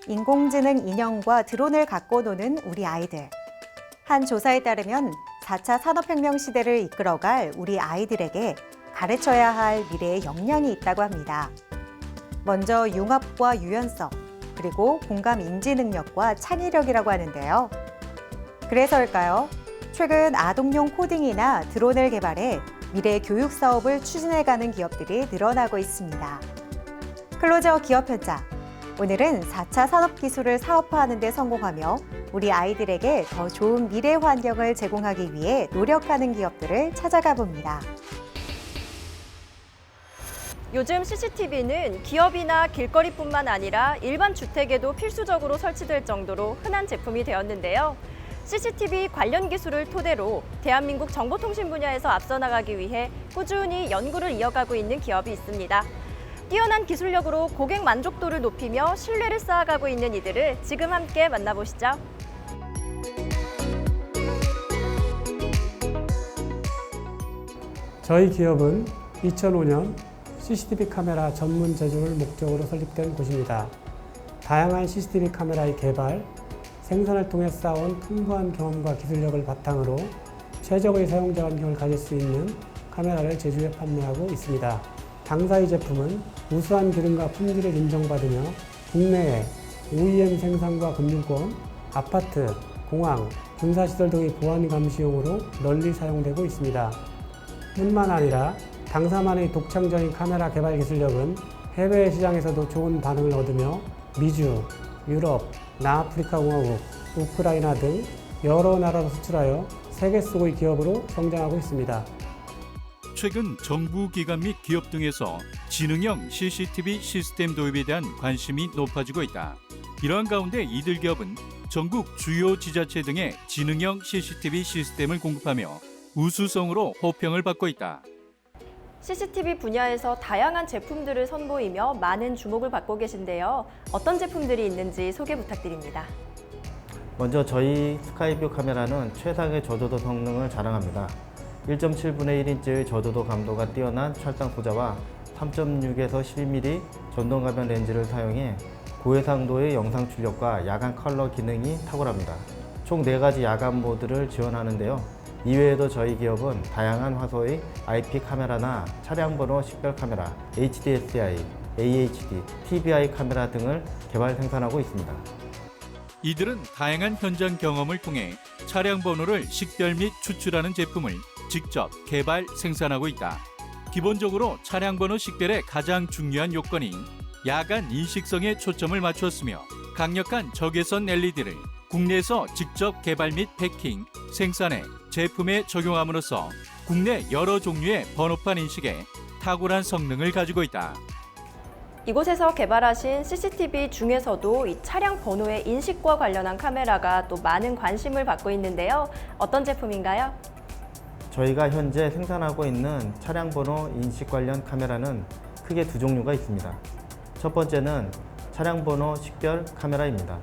인공지능 인형과 드론을 갖고 노는 우리 아이들. 한 조사에 따르면 4차 산업혁명 시대를 이끌어갈 우리 아이들에게 가르쳐야 할 미래의 역량이 있다고 합니다. 먼저 융합과 유연성, 그리고 공감 인지 능력과 창의력이라고 하는데요. 그래서일까요? 최근 아동용 코딩이나 드론을 개발해 미래 교육 사업을 추진해가는 기업들이 늘어나고 있습니다. 클로저 기업 현장. 오늘은 4차 산업기술을 사업화하는 데 성공하며 우리 아이들에게 더 좋은 미래 환경을 제공하기 위해 노력하는 기업들을 찾아가 봅니다. 요즘 CCTV는 기업이나 길거리뿐만 아니라 일반 주택에도 필수적으로 설치될 정도로 흔한 제품이 되었는데요. CCTV 관련 기술을 토대로 대한민국 정보통신 분야에서 앞서 나가기 위해 꾸준히 연구를 이어가고 있는 기업이 있습니다. 뛰어난 기술력으로 고객 만족도를 높이며 신뢰를 쌓아가고 있는 이들을 지금 함께 만나보시죠. 저희 기업은 2005년 CCTV 카메라 전문 제조를 목적으로 설립된 곳입니다. 다양한 CCTV 카메라의 개발, 생산을 통해 쌓아온 풍부한 경험과 기술력을 바탕으로 최적의 사용자 환경을 가질 수 있는 카메라를 제조해 판매하고 있습니다. 당사의 제품은 우수한 기능과 품질을 인정받으며 국내에 OEM 생산과 금융권, 아파트, 공항, 군사시설 등의 보안 감시용으로 널리 사용되고 있습니다. 뿐만 아니라 당사만의 독창적인 카메라 개발 기술력은 해외 시장에서도 좋은 반응을 얻으며 미주, 유럽, 남아프리카 공화국, 우크라이나 등 여러 나라로 수출하여 세계 속의 기업으로 성장하고 있습니다. 최근 정부 기관 및 기업 등에서 지능형 CCTV 시스템 도입에 대한 관심이 높아지고 있다. 이러한 가운데 이들 기업은 전국 주요 지자체 등에 지능형 CCTV 시스템을 공급하며 우수성으로 호평을 받고 있다. CCTV 분야에서 다양한 제품들을 선보이며 많은 주목을 받고 계신데요. 어떤 제품들이 있는지 소개 부탁드립니다. 먼저 저희 스카이뷰 카메라는 최상의 저조도 성능을 자랑합니다. 1.7분의 1인치의 저조도 감도가 뛰어난 철장 소자와 3.6에서 12mm 전동 가변 렌즈를 사용해 고해상도의 영상 출력과 야간 컬러 기능이 탁월합니다. 총 4가지 야간 모드를 지원하는데요. 이외에도 저희 기업은 다양한 화소의 IP 카메라나 차량 번호 식별 카메라, HDSI, AHD, TBI 카메라 등을 개발 생산하고 있습니다. 이들은 다양한 현장 경험을 통해 차량 번호를 식별 및 추출하는 제품을 직접 개발, 생산하고 있다. 기본적으로 차량 번호 식별의 가장 중요한 요건인 야간 인식성에 초점을 맞추었으며 강력한 적외선 LED를 국내에서 직접 개발 및 패킹, 생산해 제품에 적용함으로써 국내 여러 종류의 번호판 인식에 탁월한 성능을 가지고 있다. 이곳에서 개발하신 CCTV 중에서도 이 차량 번호의 인식과 관련한 카메라가 또 많은 관심을 받고 있는데요. 어떤 제품인가요? 저희가 현재 생산하고 있는 차량 번호 인식 관련 카메라는 크게 2종류가 있습니다. 첫 번째는 차량 번호 식별 카메라입니다.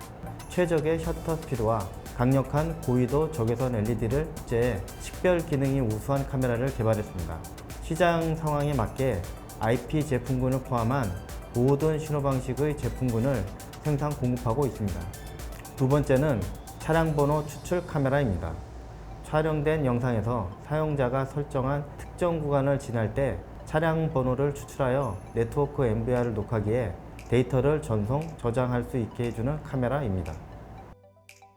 최적의 셔터 스피드와 강력한 고위도 적외선 LED를 탑재해 식별 기능이 우수한 카메라를 개발했습니다. 시장 상황에 맞게 IP 제품군을 포함한 모든 신호 방식의 제품군을 생산 공급하고 있습니다. 두 번째는 차량 번호 추출 카메라입니다. 촬영된 영상에서 사용자가 설정한 특정 구간을 지날 때 차량 번호를 추출하여 네트워크 MVR을 녹화기에 데이터를 전송, 저장할 수 있게 해주는 카메라입니다.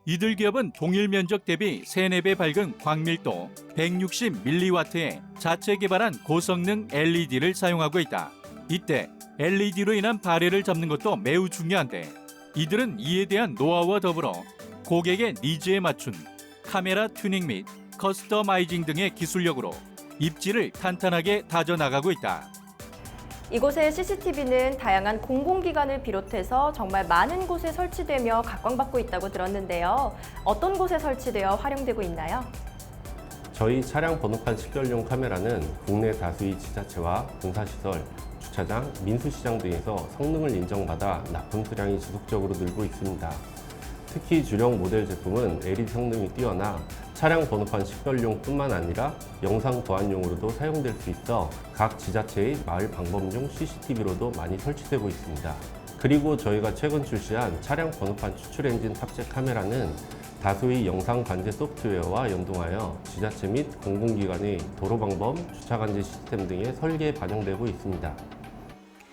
이들 기업은 동일 면적 대비 3-4배 밝은 광밀도 160mW의 자체 개발한 고성능 LED를 사용하고 있다. 이때 LED로 인한 발해를 잡는 것도 매우 중요한데 이들은 이에 대한 노하우와 더불어 고객의 니즈에 맞춘 카메라 튜닝 및 커스터마이징 등의 기술력으로 입지를 탄탄하게 다져나가고 있다. 이곳의 CCTV는 다양한 공공기관을 비롯해서 정말 많은 곳에 설치되며 각광받고 있다고 들었는데요. 어떤 곳에 설치되어 활용되고 있나요? 저희 차량 번호판 식별용 카메라는 국내 다수의 지자체와 공사시설, 주차장, 민수시장 등에서 성능을 인정받아 납품 수량이 지속적으로 늘고 있습니다. 특히 주력 모델 제품은 LED 성능이 뛰어나 차량 번호판 식별용뿐만 아니라 영상 보안용으로도 사용될 수 있어 각 지자체의 마을 방범용 CCTV로도 많이 설치되고 있습니다. 그리고 저희가 최근 출시한 차량 번호판 추출 엔진 탑재 카메라는 다수의 영상 관제 소프트웨어와 연동하여 지자체 및 공공기관의 도로방범, 주차관제 시스템 등의 설계에 반영되고 있습니다.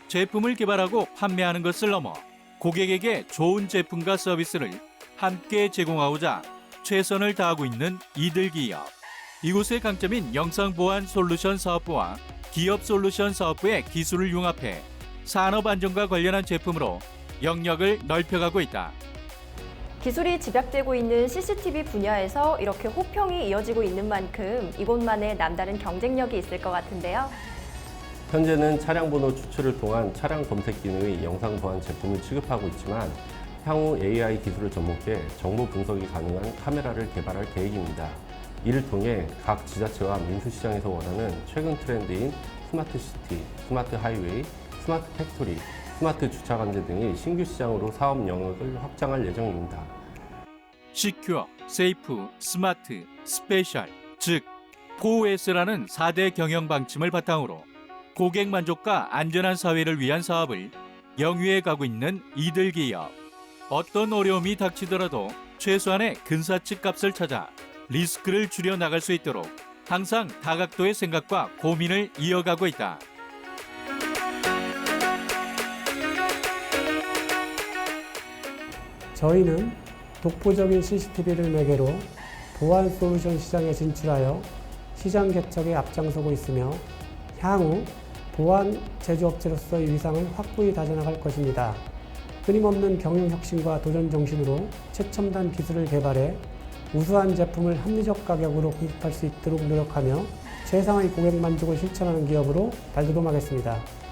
제품을 개발하고 판매하는 것을 넘어 고객에게 좋은 제품과 서비스를 함께 제공하고자 최선을 다하고 있는 이들기업. 이곳의 강점인 영상보안 솔루션 사업부와 기업 솔루션 사업부의 기술을 융합해 산업 안전과 관련한 제품으로 영역을 넓혀가고 있다. 기술이 집약되고 있는 CCTV 분야에서 이렇게 호평이 이어지고 있는 만큼 이곳만의 남다른 경쟁력이 있을 것 같은데요. 현재는 차량 번호 추출을 통한 차량 검색 기능의 영상 보안 제품을 취급하고 있지만 향후 AI 기술을 접목해 정보 분석이 가능한 카메라를 개발할 계획입니다. 이를 통해 각 지자체와 민수시장에서 원하는 최근 트렌드인 스마트 시티, 스마트 하이웨이, 스마트 팩토리, 스마트 주차관제 등의 신규 시장으로 사업 영역을 확장할 예정입니다. 시큐어, 세이프, 스마트, 스페셜, 즉 4S라는 4대 경영 방침을 바탕으로 고객 만족과 안전한 사회를 위한 사업을 영위해 가고 있는 이들기업. 어떤 어려움이 닥치더라도 최소한의 근사치 값을 찾아 리스크를 줄여 나갈 수 있도록 항상 다각도의 생각과 고민을 이어가고 있다. 저희는 독보적인 CCTV를 매개로 보안 솔루션 시장에 진출하여 시장 개척에 앞장서고 있으며 향후 보안 제조업체로서의 위상을 확고히 다져나갈 것입니다. 끊임없는 경영 혁신과 도전 정신으로 최첨단 기술을 개발해 우수한 제품을 합리적 가격으로 공급할 수 있도록 노력하며 최상의 고객 만족을 실천하는 기업으로 발돋움하겠습니다.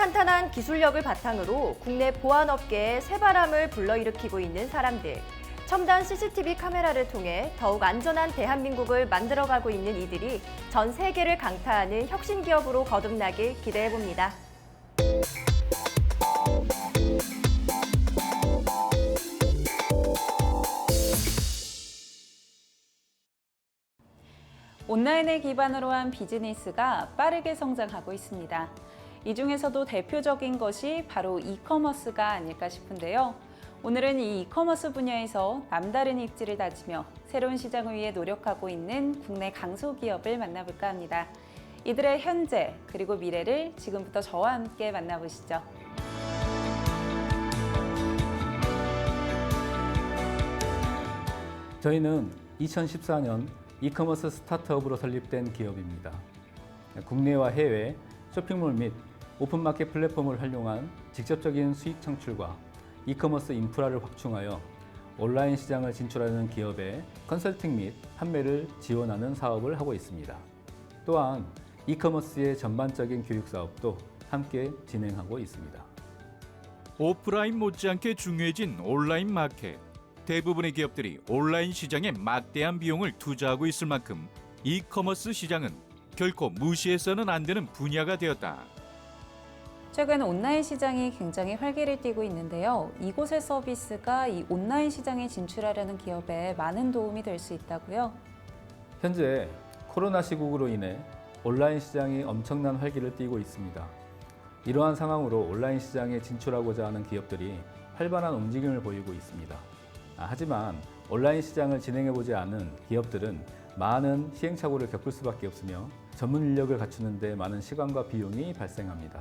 탄탄한 기술력을 바탕으로 국내 보안업계에 새바람을 불러일으키고 있는 사람들. 첨단 CCTV 카메라를 통해 더욱 안전한 대한민국을 만들어가고 있는 이들이 전 세계를 강타하는 혁신 기업으로 거듭나길 기대해봅니다. 온라인을 기반으로 한 비즈니스가 빠르게 성장하고 있습니다. 이 중에서도 대표적인 것이 바로 이커머스가 아닐까 싶은데요. 오늘은 이 이커머스 분야에서 남다른 입지를 다지며 새로운 시장을 위해 노력하고 있는 국내 강소기업을 만나볼까 합니다. 이들의 현재 그리고 미래를 지금부터 저와 함께 만나보시죠. 저희는 2014년 이커머스 스타트업으로 설립된 기업입니다. 국내와 해외 쇼핑몰 및 오픈마켓 플랫폼을 활용한 직접적인 수익 창출과 이커머스 인프라를 확충하여 온라인 시장을 진출하는 기업의 컨설팅 및 판매를 지원하는 사업을 하고 있습니다. 또한 이커머스의 전반적인 교육 사업도 함께 진행하고 있습니다. 오프라인 못지않게 중요해진 온라인 마켓. 대부분의 기업들이 온라인 시장에 막대한 비용을 투자하고 있을 만큼 이커머스 시장은 결코 무시해서는 안 되는 분야가 되었다. 최근 온라인 시장이 굉장히 활기를 띠고 있는데요. 이곳의 서비스가 이 온라인 시장에 진출하려는 기업에 많은 도움이 될 수 있다고요? 현재 코로나 시국으로 인해 온라인 시장이 엄청난 활기를 띠고 있습니다. 이러한 상황으로 온라인 시장에 진출하고자 하는 기업들이 활발한 움직임을 보이고 있습니다. 하지만 온라인 시장을 진행해보지 않은 기업들은 많은 시행착오를 겪을 수밖에 없으며 전문 인력을 갖추는 데 많은 시간과 비용이 발생합니다.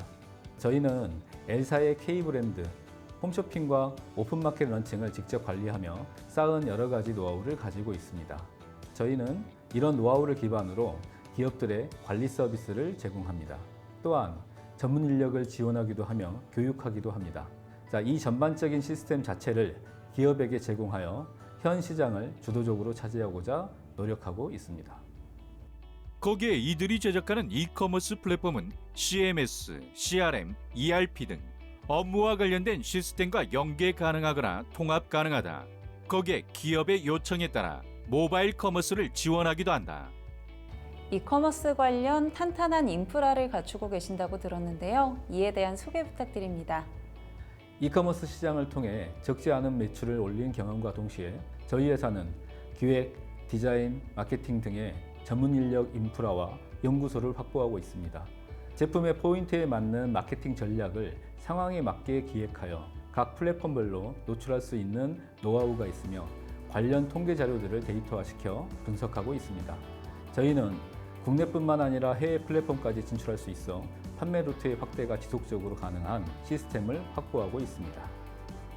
저희는 L사의 K브랜드, 홈쇼핑과 오픈마켓 런칭을 직접 관리하며 쌓은 여러 가지 노하우를 가지고 있습니다. 저희는 이런 노하우를 기반으로 기업들의 관리 서비스를 제공합니다. 또한 전문 인력을 지원하기도 하며 교육하기도 합니다. 이 전반적인 시스템 자체를 기업에게 제공하여 현 시장을 주도적으로 차지하고자 노력하고 있습니다. 거기에 이들이 제작하는 이커머스 플랫폼은 CMS, CRM, ERP 등 업무와 관련된 시스템과 연계 가능하거나 통합 가능하다. 거기에 기업의 요청에 따라 모바일 커머스를 지원하기도 한다. 이커머스 관련 탄탄한 인프라를 갖추고 계신다고 들었는데요. 이에 대한 소개 부탁드립니다. 이커머스 시장을 통해 적지 않은 매출을 올린 경험과 동시에 저희 회사는 기획, 디자인, 마케팅 등의 전문 인력 인프라와 연구소를 확보하고 있습니다. 제품의 포인트에 맞는 마케팅 전략을 상황에 맞게 기획하여 각 플랫폼별로 노출할 수 있는 노하우가 있으며 관련 통계 자료들을 데이터화시켜 분석하고 있습니다. 저희는 국내뿐만 아니라 해외 플랫폼까지 진출할 수 있어 판매 루트의 확대가 지속적으로 가능한 시스템을 확보하고 있습니다.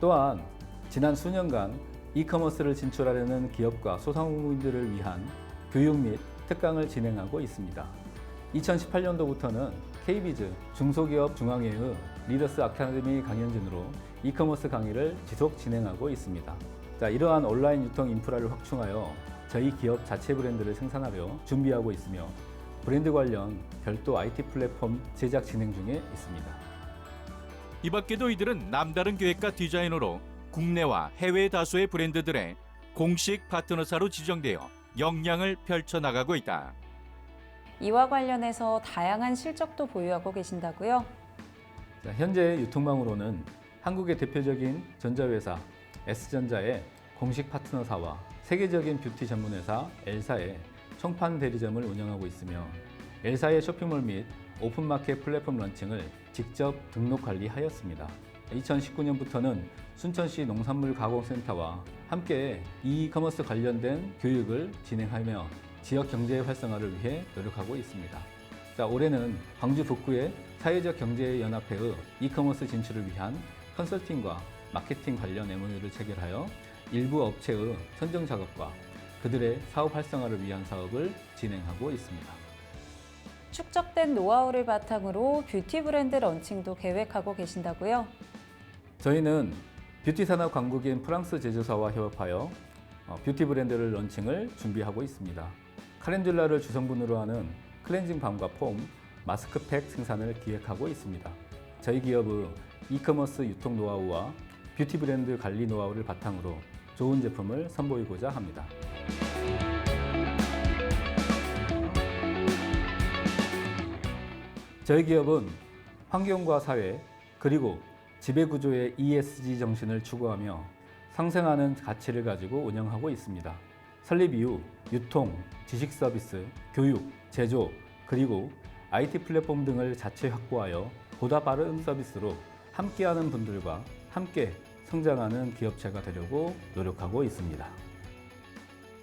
또한 지난 수년간 이커머스를 진출하려는 기업과 소상공인들을 위한 교육 및 특강을 진행하고 있습니다. 2018년도부터는 KBIZ 중소기업 중앙회의 리더스 아카데미 강연진으로 이커머스 강의를 지속 진행하고 있습니다. 이러한 온라인 유통 인프라를 확충하여 저희 기업 자체 브랜드를 생산하려 준비하고 있으며 브랜드 관련 별도 IT 플랫폼 제작 진행 중에 있습니다. 이 밖에도 이들은 남다른 계획과 디자인으로 국내와 해외 다수의 브랜드들의 공식 파트너사로 지정되어 역량을 펼쳐나가고 있다. 이와 관련해서 다양한 실적도 보유하고 계신다고요? 현재 유통망으로는 한국의 대표적인 전자회사 S전자의 공식 파트너사와 세계적인 뷰티 전문회사 엘사의 총판 대리점을 운영하고 있으며 엘사의 쇼핑몰 및 오픈마켓 플랫폼 런칭을 직접 등록 관리하였습니다. 2019년부터는 순천시 농산물 가공센터와 함께 이커머스 관련된 교육을 진행하며 지역 경제 활성화를 위해 노력하고 있습니다. 올해는 광주 북구의 사회적 경제연합회의 이커머스 진출을 위한 컨설팅과 마케팅 관련 MOU를 체결하여 일부 업체의 선정 작업과 그들의 사업 활성화를 위한 사업을 진행하고 있습니다. 축적된 노하우를 바탕으로 뷰티 브랜드 런칭도 계획하고 계신다고요? 저희는 뷰티 산업 강국인 프랑스 제조사와 협업하여 뷰티 브랜드를 런칭을 준비하고 있습니다. 카렌듈라를 주성분으로 하는 클렌징 밤과 폼, 마스크팩 생산을 기획하고 있습니다. 저희 기업의 이커머스 유통 노하우와 뷰티 브랜드 관리 노하우를 바탕으로 좋은 제품을 선보이고자 합니다. 저희 기업은 환경과 사회, 그리고 지배구조의 ESG 정신을 추구하며 상생하는 가치를 가지고 운영하고 있습니다. 설립 이후 유통, 지식 서비스, 교육, 제조, 그리고 IT 플랫폼 등을 자체 확보하여 보다 빠른 서비스로 함께하는 분들과 함께 성장하는 기업체가 되려고 노력하고 있습니다.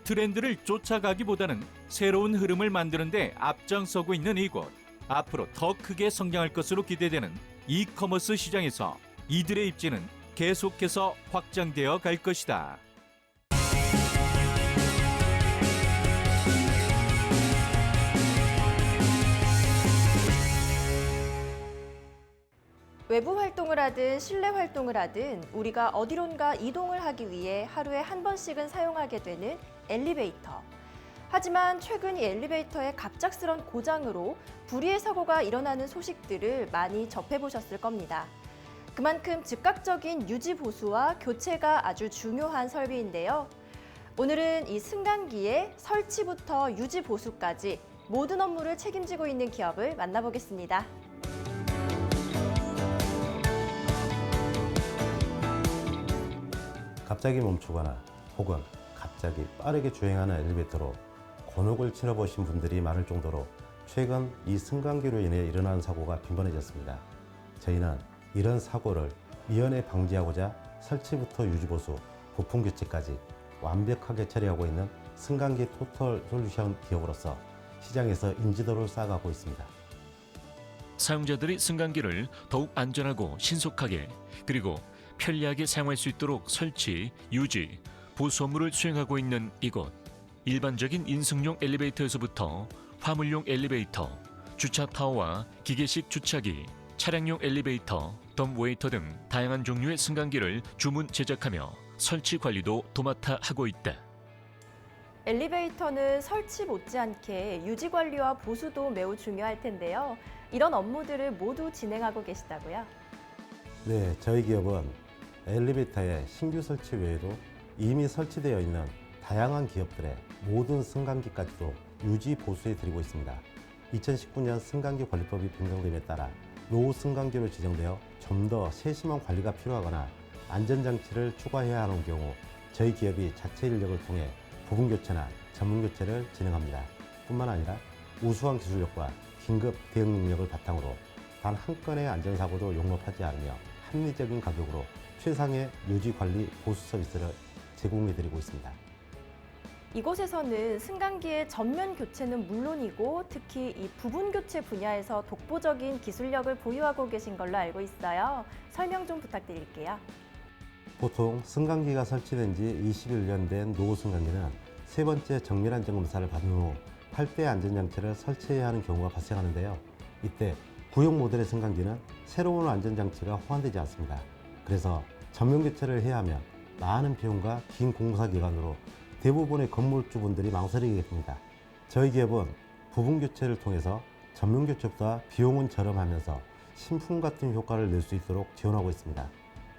트렌드를 쫓아가기보다는 새로운 흐름을 만드는 데 앞장서고 있는 이곳. 앞으로 더 크게 성장할 것으로 기대되는 이커머스 시장에서 이들의 입지는 계속해서 확장되어 갈 것이다. 외부 활동을 하든 실내 활동을 하든 우리가 어디론가 이동을 하기 위해 하루에 한 번씩은 사용하게 되는 엘리베이터. 하지만 최근 이 엘리베이터의 갑작스런 고장으로 불의의 사고가 일어나는 소식들을 많이 접해보셨을 겁니다. 그만큼 즉각적인 유지 보수와 교체가 아주 중요한 설비인데요. 오늘은 이 승강기의 설치부터 유지 보수까지 모든 업무를 책임지고 있는 기업을 만나보겠습니다. 갑자기 멈추거나 혹은 갑자기 빠르게 주행하는 엘리베이터로 곤혹을 치러보신 분들이 많을 정도로 최근 이 승강기로 인해 일어나는 사고가 빈번해졌습니다. 저희는 이런 사고를 미연에 방지하고자 설치부터 유지보수, 부품 교체까지 완벽하게 처리하고 있는 승강기 토털 솔루션 기업으로서 시장에서 인지도를 쌓아가고 있습니다. 사용자들이 승강기를 더욱 안전하고 신속하게 그리고 편리하게 사용할 수 있도록 설치, 유지, 보수 업무를 수행하고 있는 이곳. 일반적인 인승용 엘리베이터에서부터 화물용 엘리베이터, 주차 타워와 기계식 주차기, 차량용 엘리베이터, 덤웨이터 등 다양한 종류의 승강기를 주문 제작하며 설치 관리도 도맡아 하고 있다. 엘리베이터는 설치 못지않게 유지 관리와 보수도 매우 중요할 텐데요. 이런 업무들을 모두 진행하고 계시다고요? 네, 저희 기업은 엘리베이터의 신규 설치 외에도 이미 설치되어 있는 다양한 기업들의 모든 승강기까지도 유지 보수해 드리고 있습니다. 2019년 승강기 관리법이 변경됨에 따라 노후 승강기로 지정되어 좀 더 세심한 관리가 필요하거나 안전장치를 추가해야 하는 경우 저희 기업이 자체 인력을 통해 부분 교체나 전문 교체를 진행합니다. 뿐만 아니라 우수한 기술력과 긴급 대응 능력을 바탕으로 단 한 건의 안전사고도 용납하지 않으며 합리적인 가격으로 최상의 유지 관리 보수 서비스를 제공해드리고 있습니다. 이곳에서는 승강기의 전면 교체는 물론이고 특히 이 부분 교체 분야에서 독보적인 기술력을 보유하고 계신 걸로 알고 있어요. 설명 좀 부탁드릴게요. 보통 승강기가 설치된 지 21년 된 노후 승강기는 세 번째 정밀 안전 검사를 받은 후 8대 안전장치를 설치해야 하는 경우가 발생하는데요. 이때 구형 모델의 승강기는 새로운 안전장치가 호환되지 않습니다. 그래서 전면 교체를 해야 하면 많은 비용과 긴 공사 기간으로 대부분의 건물주분들이 망설이게 됩니다. 저희 기업은 부분 교체를 통해서 전면 교체보다 비용은 저렴하면서 신품 같은 효과를 낼 수 있도록 지원하고 있습니다.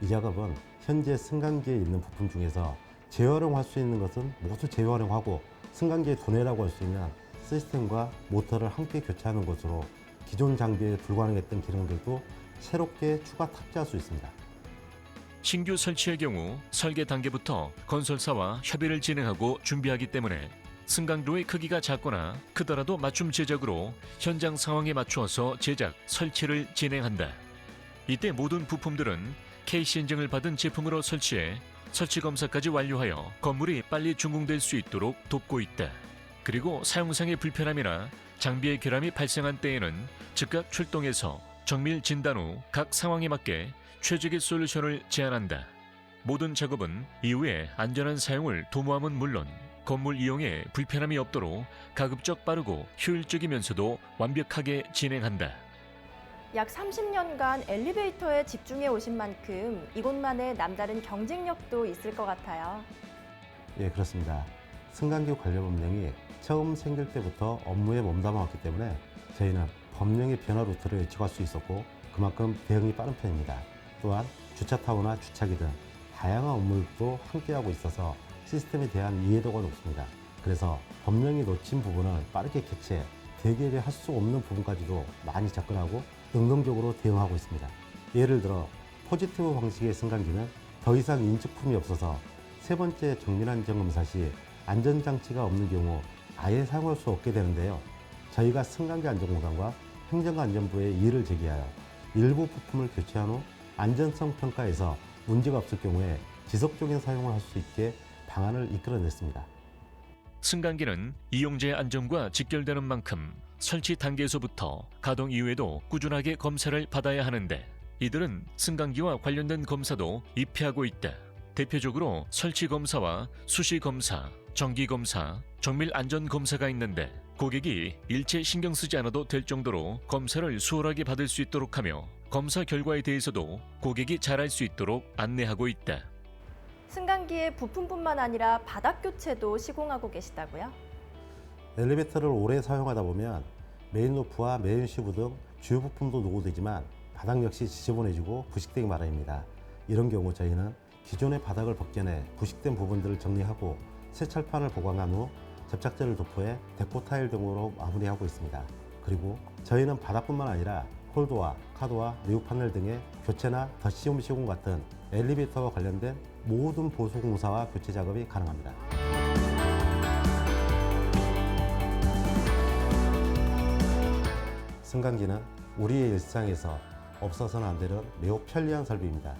이 작업은 현재 승강기에 있는 부품 중에서 재활용할 수 있는 것은 모두 재활용하고 승강기의 도내라고 할 수 있는 시스템과 모터를 함께 교체하는 것으로 기존 장비에 불가능했던 기능들도 새롭게 추가 탑재할 수 있습니다. 신규 설치의 경우 설계 단계부터 건설사와 협의를 진행하고 준비하기 때문에 승강도의 크기가 작거나 크더라도 맞춤 제작으로 현장 상황에 맞추어서 제작, 설치를 진행한다. 이때 모든 부품들은 KC 인증을 받은 제품으로 설치해 설치 검사까지 완료하여 건물이 빨리 준공될 수 있도록 돕고 있다. 그리고 사용상의 불편함이나 장비의 결함이 발생한 때에는 즉각 출동해서 정밀 진단 후 각 상황에 맞게 최적의 솔루션을 제안한다. 모든 작업은 이후에 안전한 사용을 도모함은 물론 건물 이용에 불편함이 없도록 가급적 빠르고 효율적이면서도 완벽하게 진행한다. 약 30년간 엘리베이터에 집중해 오신 만큼 이곳만의 남다른 경쟁력도 있을 것 같아요. 예, 그렇습니다. 승강기 관련 법령이 처음 생길 때부터 업무에 몸담아왔기 때문에 저희는 법령의 변화 루트를 예측할 수 있었고 그만큼 대응이 빠른 편입니다. 또한 주차타워나 주차기 등 다양한 업무도 함께하고 있어서 시스템에 대한 이해도가 높습니다. 그래서 법령이 놓친 부분을 빠르게 캐치해 대개를 할 수 없는 부분까지도 많이 접근하고 능동적으로 대응하고 있습니다. 예를 들어 포지티브 방식의 승강기는 더 이상 인증품이 없어서 세 번째 정밀 안전 검사 시 안전장치가 없는 경우 아예 사용할 수 없게 되는데요. 저희가 승강기 안전공단과 행정안전부에 이의를 제기하여 일부 부품을 교체한 후 안전성 평가에서 문제가 없을 경우에 지속적인 사용을 할 수 있게 방안을 이끌어냈습니다. 승강기는 이용자의 안전과 직결되는 만큼 설치 단계에서부터 가동 이후에도 꾸준하게 검사를 받아야 하는데 이들은 승강기와 관련된 검사도 입회하고 있다. 대표적으로 설치 검사와 수시 검사, 정기 검사, 정밀 안전 검사가 있는데 고객이 일체 신경 쓰지 않아도 될 정도로 검사를 수월하게 받을 수 있도록 하며 검사 결과에 대해서도 고객이 잘 알 수 있도록 안내하고 있다. 승강기의 부품뿐만 아니라 바닥 교체도 시공하고 계시다고요? 엘리베이터를 오래 사용하다 보면 메인 로프와 메인 슈브 등 주요 부품도 노후되지만 바닥 역시 지저분해지고 부식되기 마련입니다. 이런 경우 저희는 기존의 바닥을 벗겨내 부식된 부분들을 정리하고 새 철판을 보강한 후 접착제를 도포해 데코 타일 등으로 마무리하고 있습니다. 그리고 저희는 바닥뿐만 아니라 홀도와 카드와 내부 판넬 등의 교체나 덧시움 시공 같은 엘리베이터와 관련된 모든 보수 공사와 교체 작업이 가능합니다. 승강기는 우리의 일상에서 없어서는 안 되는 매우 편리한 설비입니다.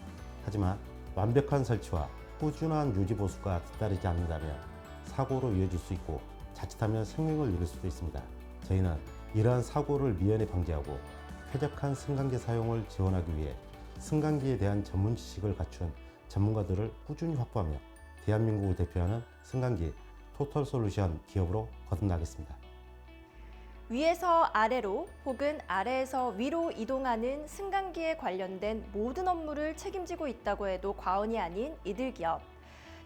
하지만 완벽한 설치와 꾸준한 유지 보수가 뒤따르지 않는다면 사고로 이어질 수 있고 자칫하면 생명을 잃을 수도 있습니다. 저희는 이러한 사고를 미연에 방지하고 쾌적한 승강기 사용을 지원하기 위해 승강기에 대한 전문 지식을 갖춘 전문가들을 꾸준히 확보하며 대한민국을 대표하는 승강기 토털 솔루션 기업으로 거듭나겠습니다. 위에서 아래로 혹은 아래에서 위로 이동하는 승강기에 관련된 모든 업무를 책임지고 있다고 해도 과언이 아닌 이들 기업.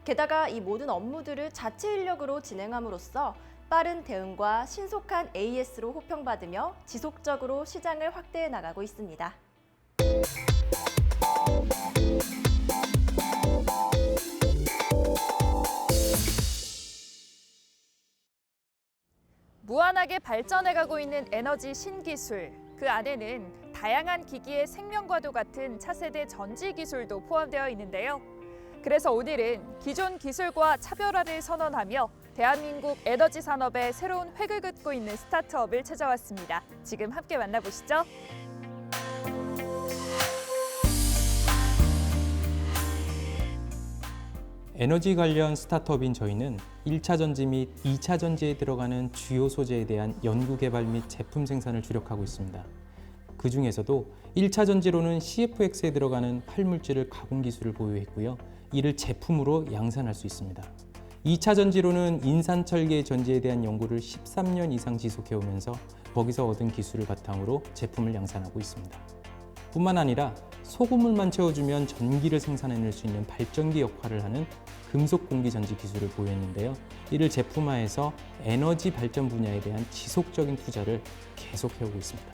게다가 이 모든 업무들을 자체 인력으로 진행함으로써 빠른 대응과 신속한 AS로 호평받으며 지속적으로 시장을 확대해 나가고 있습니다. 무한하게 발전해가고 있는 에너지 신기술, 그 안에는 다양한 기기의 생명과도 같은 차세대 전지 기술도 포함되어 있는데요. 그래서 오늘은 기존 기술과 차별화를 선언하며 대한민국 에너지 산업에 새로운 획을 긋고 있는 스타트업을 찾아왔습니다. 지금 함께 만나보시죠. 에너지 관련 스타트업인 저희는 1차 전지 및 2차 전지에 들어가는 주요 소재에 대한 연구 개발 및 제품 생산을 주력하고 있습니다. 그 중에서도 1차 전지로는 CFX에 들어가는 활물질을 가공 기술을 보유했고요. 이를 제품으로 양산할 수 있습니다. 2차 전지로는 인산철계 전지에 대한 연구를 13년 이상 지속해오면서 거기서 얻은 기술을 바탕으로 제품을 양산하고 있습니다. 뿐만 아니라 소금물만 채워주면 전기를 생산해낼 수 있는 발전기 역할을 하는 금속 공기 전지 기술을 보유했는데요. 이를 제품화해서 에너지 발전 분야에 대한 지속적인 투자를 계속해오고 있습니다.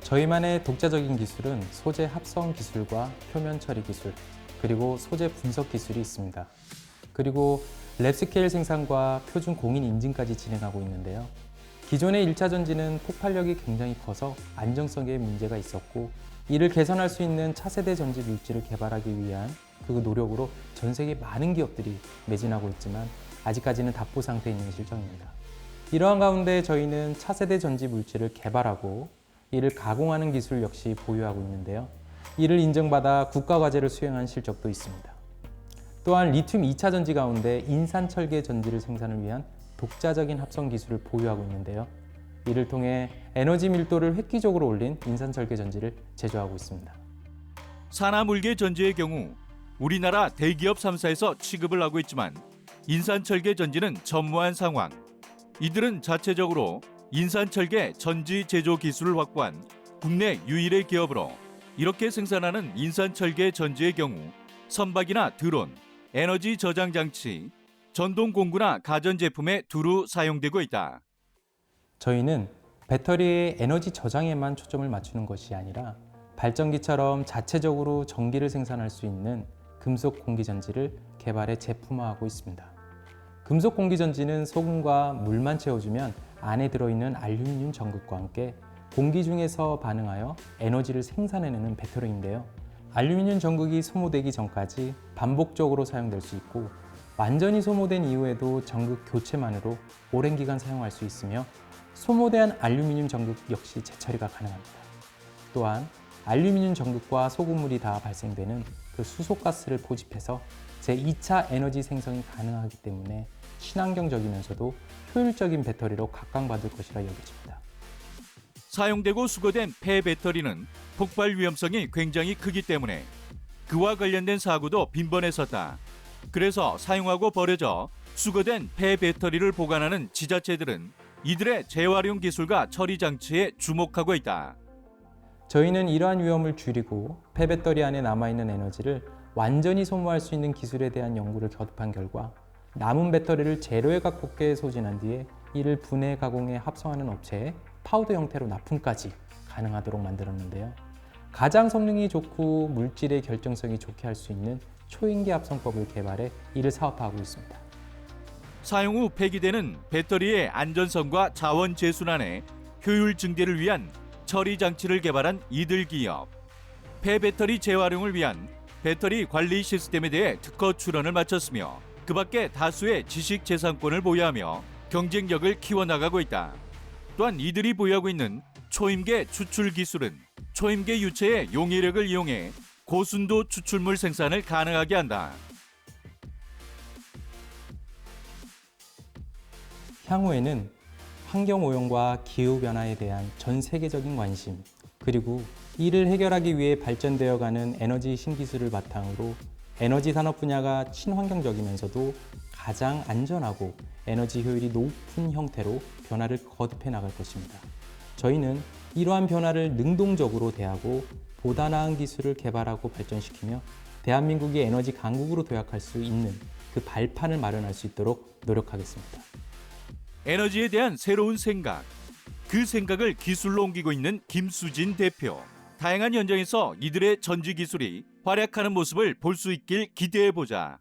저희만의 독자적인 기술은 소재 합성 기술과 표면 처리 기술, 그리고 소재 분석 기술이 있습니다. 그리고 랩스케일 생산과 표준 공인 인증까지 진행하고 있는데요. 기존의 1차 전지는 폭발력이 굉장히 커서 안정성에 문제가 있었고, 이를 개선할 수 있는 차세대 전지 물질을 개발하기 위한 그 노력으로 전 세계 많은 기업들이 매진하고 있지만 아직까지는 답보 상태에 있는 실정입니다. 이러한 가운데 저희는 차세대 전지 물질을 개발하고 이를 가공하는 기술 역시 보유하고 있는데요. 이를 인정받아 국가과제를 수행한 실적도 있습니다. 또한 리튬 2차 전지 가운데 인산철계 전지를 생산을 위한 독자적인 합성 기술을 보유하고 있는데요. 이를 통해 에너지 밀도를 획기적으로 올린 인산철계 전지를 제조하고 있습니다. 산화물계 전지의 경우 우리나라 대기업 3사에서 취급을 하고 있지만 인산철계 전지는 전무한 상황. 이들은 자체적으로 인산철계 전지 제조 기술을 확보한 국내 유일의 기업으로 이렇게 생산하는 인산철계 전지의 경우 선박이나 드론, 에너지 저장 장치, 전동 공구나 가전제품에 두루 사용되고 있다. 저희는 배터리의 에너지 저장에만 초점을 맞추는 것이 아니라 발전기처럼 자체적으로 전기를 생산할 수 있는 금속 공기전지를 개발해 제품화하고 있습니다. 금속 공기전지는 소금과 물만 채워주면 안에 들어있는 알루미늄 전극과 함께 공기 중에서 반응하여 에너지를 생산해내는 배터리인데요. 알루미늄 전극이 소모되기 전까지 반복적으로 사용될 수 있고, 완전히 소모된 이후에도 전극 교체만으로 오랜 기간 사용할 수 있으며, 소모된 알루미늄 전극 역시 재처리가 가능합니다. 또한 알루미늄 전극과 소금물이 다 발생되는 그 수소가스를 포집해서 제2차 에너지 생성이 가능하기 때문에 친환경적이면서도 효율적인 배터리로 각광받을 것이라 여겨집니다. 사용되고 수거된 폐배터리는 폭발 위험성이 굉장히 크기 때문에 그와 관련된 사고도 빈번했었다. 그래서 사용하고 버려져 수거된 폐배터리를 보관하는 지자체들은 이들의 재활용 기술과 처리 장치에 주목하고 있다. 저희는 이러한 위험을 줄이고 폐배터리 안에 남아있는 에너지를 완전히 소모할 수 있는 기술에 대한 연구를 거듭한 결과 남은 배터리를 재료에 가깝게 소진한 뒤에 이를 분해 가공해 합성하는 업체에 파우더 형태로 납품까지 가능하도록 만들었는데요. 가장 성능이 좋고 물질의 결정성이 좋게 할 수 있는 초인계 합성법을 개발해 이를 사업화하고 있습니다. 사용 후 폐기되는 배터리의 안전성과 자원 재순환의 효율 증대를 위한 처리 장치를 개발한 이들 기업. 폐배터리 재활용을 위한 배터리 관리 시스템에 대해 특허 출원을 마쳤으며 그 밖에 다수의 지식 재산권을 보유하며 경쟁력을 키워나가고 있다. 또한 이들이 보유하고 있는 초임계 추출 기술은 초임계 유체의 용해력을 이용해 고순도 추출물 생산을 가능하게 한다. 향후에는 환경오염과 기후변화에 대한 전 세계적인 관심, 그리고 이를 해결하기 위해 발전되어가는 에너지 신기술을 바탕으로 에너지 산업 분야가 친환경적이면서도 가장 안전하고 에너지 효율이 높은 형태로 변화를 거듭해 나갈 것입니다. 저희는 이러한 변화를 능동적으로 대하고 보다 나은 기술을 개발하고 발전시키며 대한민국이 에너지 강국으로 도약할 수 있는 그 발판을 마련할 수 있도록 노력하겠습니다. 에너지에 대한 새로운 생각, 그 생각을 기술로 옮기고 있는 김수진 대표. 다양한 현장에서 이들의 전지 기술이 활약하는 모습을 볼 수 있길 기대해보자.